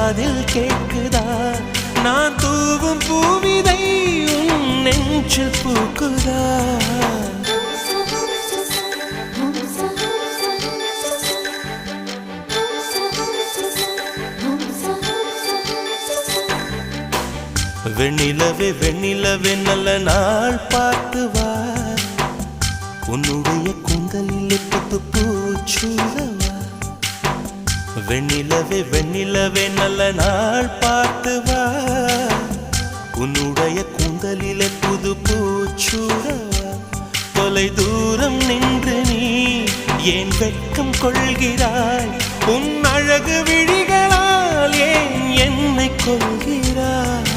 காதில் கேட்குதா நான் தூவும் பூவிதை உன் நெஞ்சில் பூக்குதா வெண்ணிலவே வெண்ணிலவே நல்ல நாள் பார்த்து வா உன்னுடைய கூந்தலில் புத்து பூச்சூடவா வெண்ணிலவே வெண்ணிலவே நல்ல நாள் பார்த்து வா உன்னுடைய கூந்தலில் புது பூச்சூடவா தொலை தூரம் நின்று நீ ஏன் வெட்கம் கொள்கிறாய் உன் அழகு விழிகளால் ஏன் என்னை கொள்கிறாய்